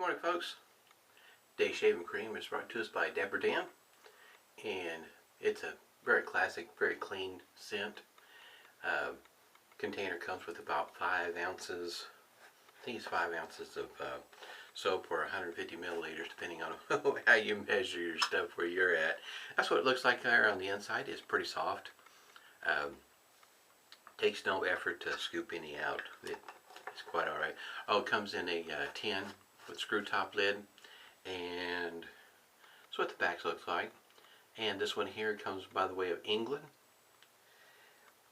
morning, folks. Day Shaving Cream is brought to us by Dapper Dan, and it's a very classic, very clean scent. Container comes with about 5 ounces, I think it's 5 ounces of soap or 150 milliliters, depending on how you measure your stuff where you're at. That's what it looks like there on the inside. It's pretty soft. Takes no effort to scoop any out. It's quite alright. Oh, it comes in a tin with screw top lid, and that's what the back looks like. And this one here comes by the way of England.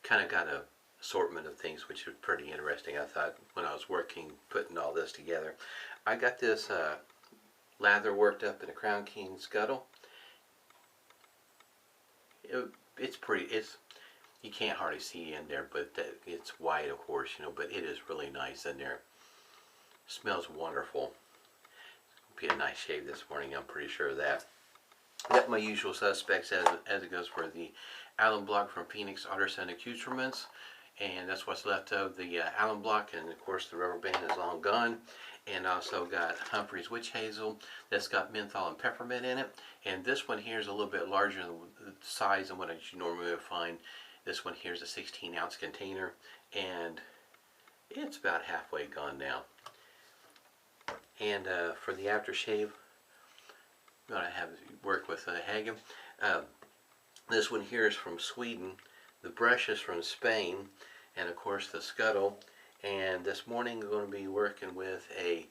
Kind of got a assortment of things which is pretty interesting, I thought, when I was putting all this together. I got this lather worked up in a Crown King scuttle. It's pretty, you can't hardly see in there, but it's white, of course, but it is really nice in there. Smells wonderful. Be a nice shave this morning, I'm pretty sure of that. Got my usual suspects as it goes for the alum block from Phoenix Artisan Accoutrements, and that's what's left of the alum block, and of course the rubber band is long gone. And also got Humphrey's witch hazel that's got menthol and peppermint in it, and this one here is a little bit larger in the size than what you normally would find. This one here is a 16-ounce container, and it's about halfway gone now. And for the aftershave, I'm going to have work with Hega. This one here is from Sweden. The brush is from Spain, and of course the scuttle. And this morning we're going to be working with a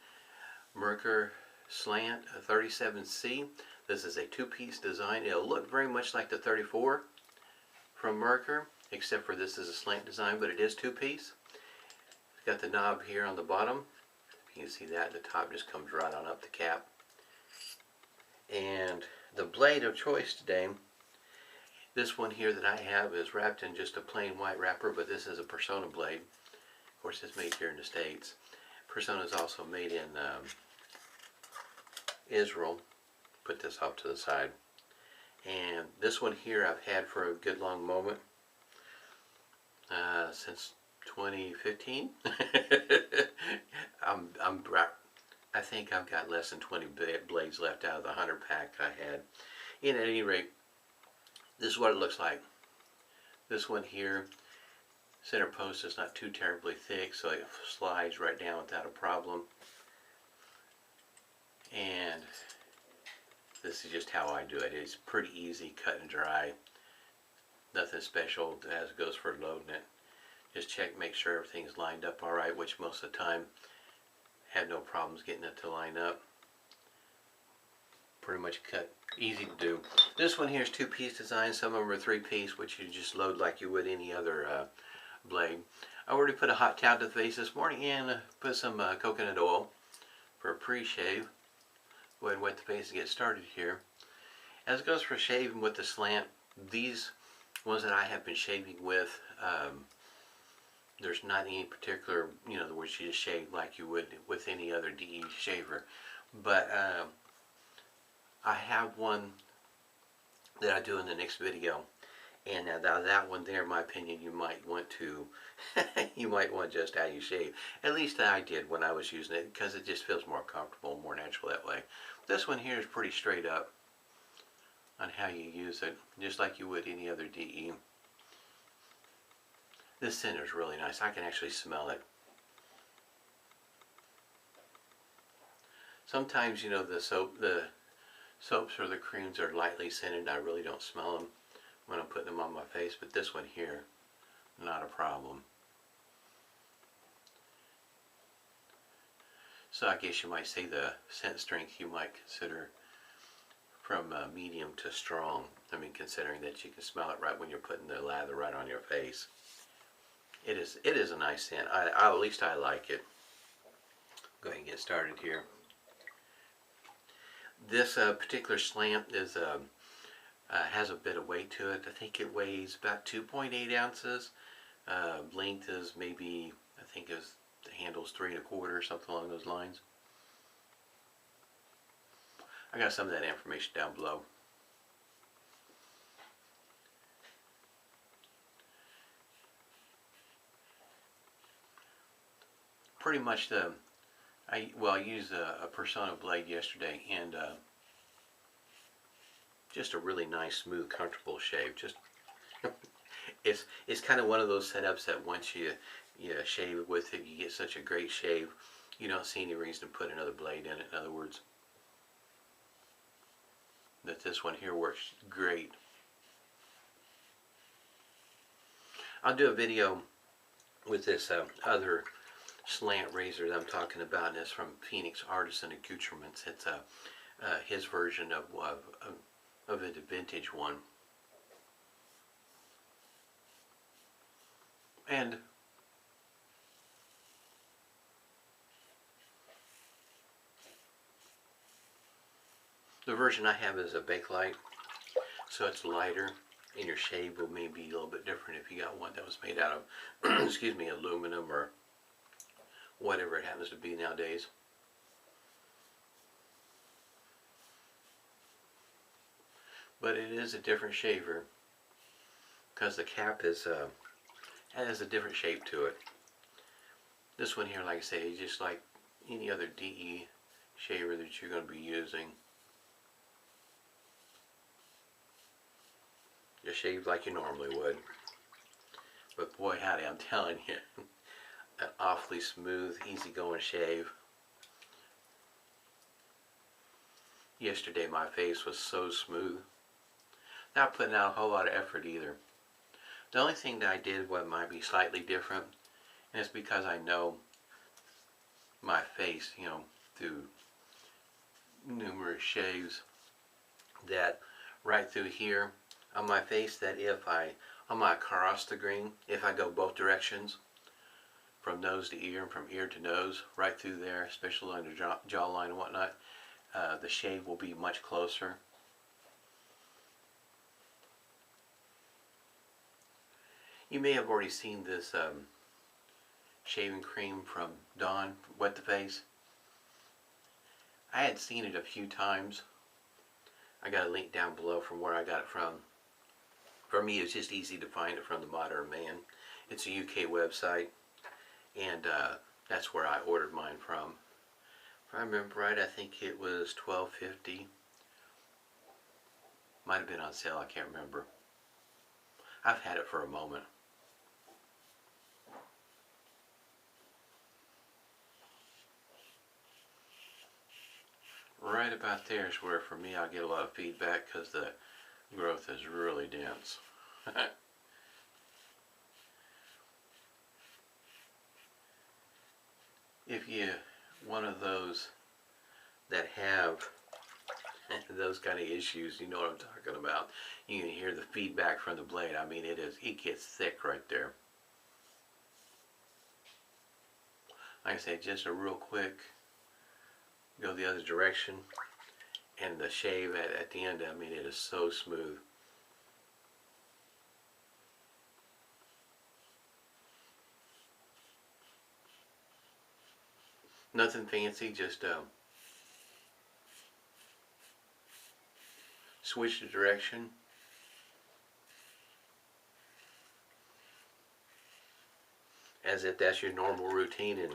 Merkur Slant, a 37C. This is a two-piece design. It'll look very much like the 34 from Merkur, except for this is a slant design, but it is two-piece. It's got the knob here on the bottom. You can see that the top just comes right on up the cap. And the blade of choice today, this one here that I have is wrapped in just a plain white wrapper, but this is a Personna blade. Of course, it's made here in the States. Personna is also made in Israel. Put this off to the side. And this one here I've had for a good long moment, since 2015. I think I've got less than 20 blades left out of the 100 pack I had. And at any rate, this is what it looks like. This one here, center post is not too terribly thick, so it slides right down without a problem. And this is just how I do it. It's pretty easy, cut and dry. Nothing special as goes for loading it. Just check, make sure everything's lined up alright, which most of the time had no problems getting it to line up. Pretty much cut, easy to do. This one here is two-piece design. Some of them are three-piece, which you just load like you would any other blade. I already put a hot towel to the face this morning and put some coconut oil for a pre-shave. Go ahead and wet the face and get started here. As it goes for shaving with the slant, these ones that I have been shaving with, there's not any particular, where you just shave like you would with any other DE shaver. But I have one that I do in the next video, and now that one there, in my opinion, you might want to, you might want just how you shave. At least I did when I was using it, because it just feels more comfortable, more natural that way. This one here is pretty straight up on how you use it, just like you would any other DE. This scent is really nice. I can actually smell it. Sometimes, the soaps or the creams are lightly scented and I really don't smell them when I'm putting them on my face, but this one here, not a problem. So I guess you might say the scent strength you might consider from medium to strong. I mean, considering that you can smell it right when you're putting the lather right on your face. It is a nice scent. At least I like it. Go ahead and get started here. This particular slant is has a bit of weight to it. I think it weighs about 2.8 ounces. Length is maybe, I think the handle's 3 1/4, something along those lines. I got some of that information down below. Pretty much the I used a Personna blade yesterday, and just a really nice, smooth, comfortable shave. Just it's kind of one of those setups that once you shave with it, you get such a great shave. You don't see any reason to put another blade in it. In other words, that this one here works great. I'll do a video with this other slant razor that I'm talking about, and it's from Phoenix Artisan Accoutrements. It's his version of a vintage one. And the version I have is a Bakelite, so it's lighter, and your shave will maybe be a little bit different if you got one that was made out of, excuse me, aluminum or whatever it happens to be nowadays. But it is a different shaver because the cap is has a different shape to it. This one here, like I say, is just like any other DE shaver that you're going to be using. Just shave like you normally would. But boy howdy, I'm telling you, an awfully smooth, easygoing shave. Yesterday my face was so smooth. Not putting out a whole lot of effort either. The only thing that I did what might be slightly different, and it's because I know my face, you know, through numerous shaves, that right through here on my face, that if I, on my carotid green, if I go both directions, from nose to ear and from ear to nose, right through there, especially on the jawline and whatnot, the shave will be much closer. You may have already seen this shaving cream from Dawn, Wet the Face. I had seen it a few times. I got a link down below from where I got it from. For me, it's just easy to find it from the Modern Man. It's a UK website, and that's where I ordered mine from. If I remember right, I think it was $12.50. Might have been on sale, I can't remember. I've had it for a moment. Right about there is where, for me, I get a lot of feedback because the growth is really dense. If you're one of those that have those kind of issues, you know what I'm talking about. You can hear the feedback from the blade. I mean, it gets thick right there. Like I say, just a real quick go the other direction, and the shave at the end, I mean, it is so smooth. Nothing fancy, just switch the direction. As if that's your normal routine, and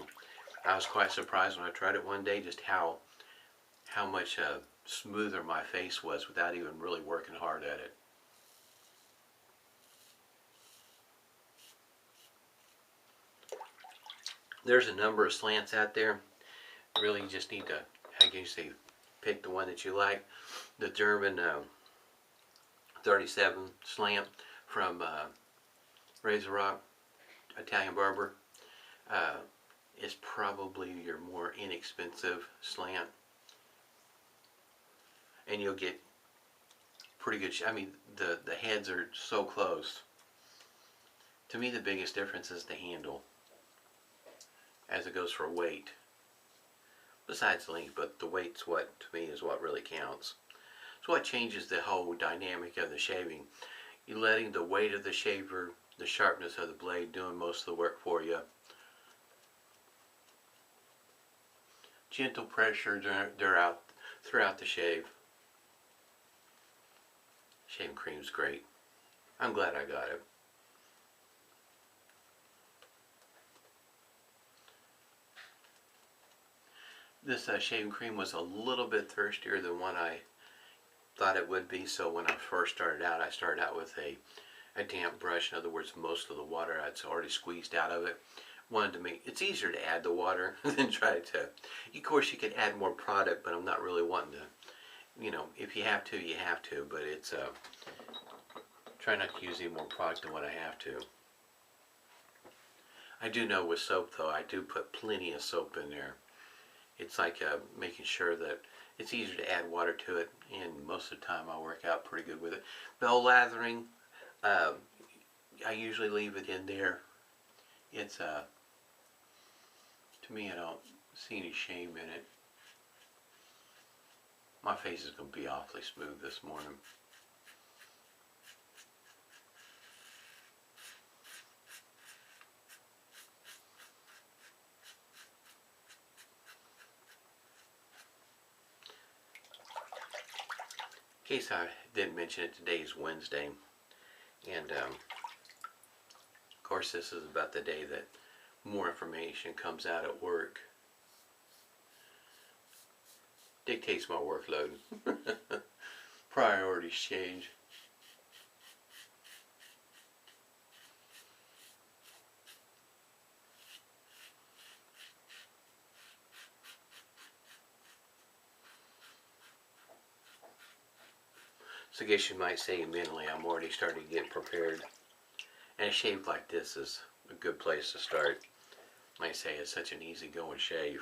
I was quite surprised when I tried it one day just how much smoother my face was without even really working hard at it. There's a number of slants out there. Really, you just need to, how can you say, pick the one that you like. The German 37 slant from Razor Rock, Italian Barber, is probably your more inexpensive slant, and you'll get pretty good. I mean, the heads are so close. To me, the biggest difference is the handle, as it goes for weight. Besides length, but the weight's what, to me, is what really counts. It's what changes the whole dynamic of the shaving. You're letting the weight of the shaver, the sharpness of the blade, doing most of the work for you. Gentle pressure throughout the shave. Shaving cream's great. I'm glad I got it. This shaving cream was a little bit thirstier than what I thought it would be, so when I first started out, I started out with a damp brush. In other words, most of the water I'd already squeezed out of it. Wanted to make it's easier to add the water than try to. Of course, you could add more product, but I'm not really wanting to. You know, if you have to, you have to. But it's try not to use any more product than what I have to. I do know with soap though, I do put plenty of soap in there. It's like making sure that it's easier to add water to it, and most of the time I work out pretty good with it. Bell lathering, I usually leave it in there. It's to me, I don't see any shame in it. My face is going to be awfully smooth this morning. In case I didn't mention it, today is Wednesday, and of course this is about the day that more information comes out at work. Dictates my workload. Priorities change. So I guess you might say mentally I'm already starting to get prepared. And a shave like this is a good place to start. I might say it's such an easy going shave.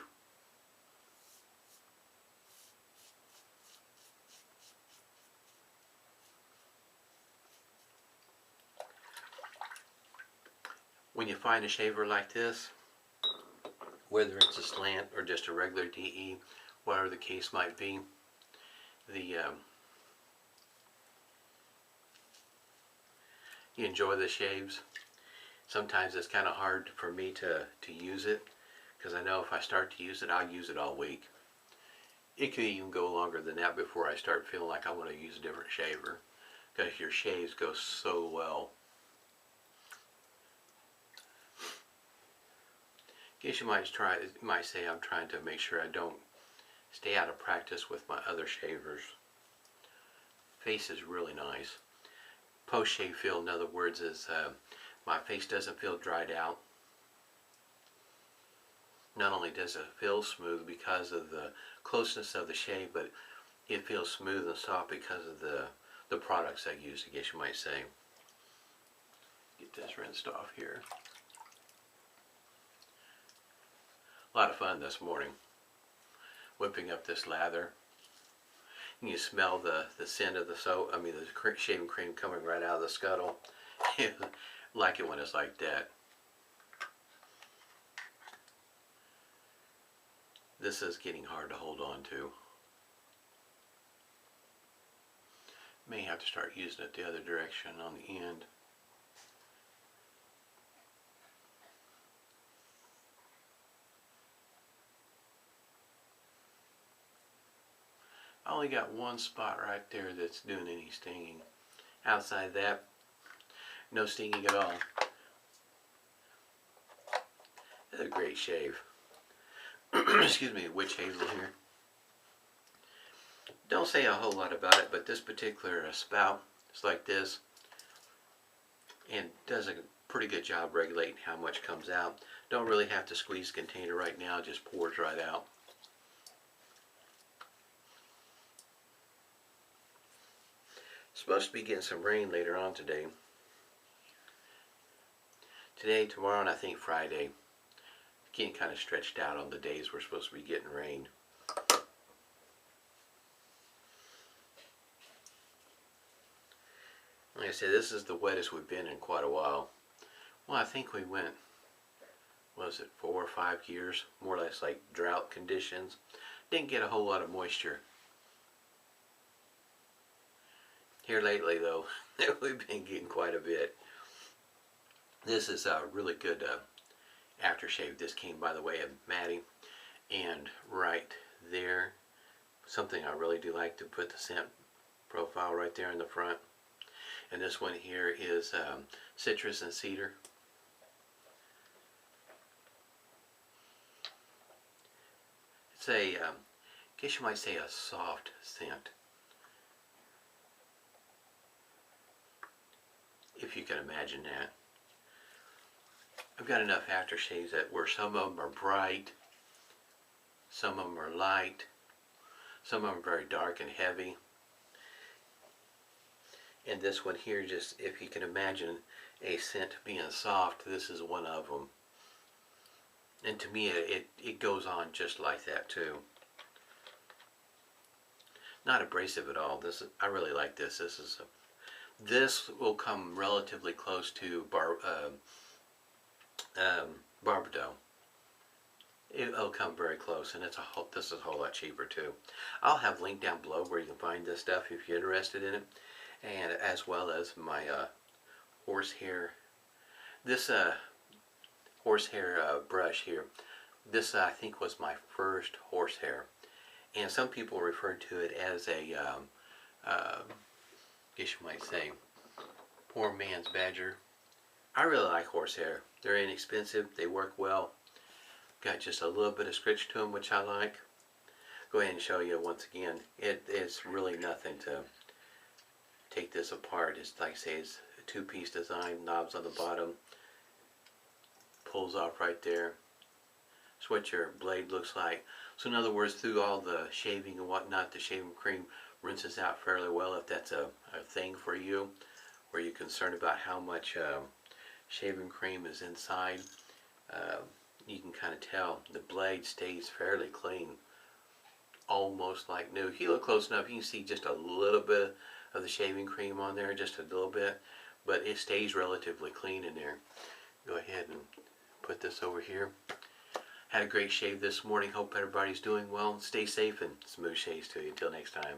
When you find a shaver like this, whether it's a slant or just a regular DE, whatever the case might be, you enjoy the shaves. Sometimes it's kind of hard for me to use it, because I know if I start to use it, I'll use it all week. It could even go longer than that before I start feeling like I want to use a different shaver, because your shaves go so well. I guess you might say I'm trying to make sure I don't stay out of practice with my other shavers. Face is really nice. Post-shave feel, in other words, is my face doesn't feel dried out. Not only does it feel smooth because of the closeness of the shave, but it feels smooth and soft because of the products I use, I guess you might say. Get this rinsed off here. A lot of fun this morning, whipping up this lather. And you smell the scent of the soap, the shaving cream coming right out of the scuttle. I like it when it's like that. This is getting hard to hold on to. May have to start using it the other direction on the end. I only got one spot right there that's doing any stinging. Outside that, no stinging at all. That's a great shave. Excuse me, witch hazel here. Don't say a whole lot about it, but this particular spout is like this, and does a pretty good job regulating how much comes out. Don't really have to squeeze the container right now, it just pours right out. Supposed to be getting some rain later on today. Today, tomorrow, and I think Friday. Getting kind of stretched out on the days we're supposed to be getting rain. Like I said, this is the wettest we've been in quite a while. Well, I think we went, what was it, 4 or 5 years, more or less like drought conditions. Didn't get a whole lot of moisture. Here lately though, we've been getting quite a bit. This is a really good aftershave. This came by the way of Maddie, and right there, something I really do like to put the scent profile right there in the front. And this one here is citrus and cedar. It's a, I guess you might say a soft scent, if you can imagine that. I've got enough aftershaves that where some of them are bright, some of them are light, some of them are very dark and heavy. And this one here, just if you can imagine a scent being soft, this is one of them. And to me, it goes on just like that too. Not abrasive at all. I really like this. This will come relatively close to Barbado. It'll come very close, and this is a whole lot cheaper too. I'll have a link down below where you can find this stuff if you're interested in it, and as well as my horsehair. This horsehair brush here. This I think was my first horsehair, and some people refer to it as a, guess you might say, poor man's badger. I really like horsehair. They're inexpensive. They work well. Got just a little bit of scritch to them, which I like. Go ahead and show you once again. It's really nothing to take this apart. It's like I say, it's a two-piece design. Knobs on the bottom. Pulls off right there. That's what your blade looks like. So in other words, through all the shaving and whatnot, the shaving cream rinses out fairly well if that's a thing for you, where you're concerned about how much shaving cream is inside. You can kind of tell the blade stays fairly clean, almost like new. If you look close enough, you can see just a little bit of the shaving cream on there, just a little bit, but it stays relatively clean in there. Go ahead and put this over here. Had a great shave this morning. Hope everybody's doing well. Stay safe and smooth shaves to you. Until next time.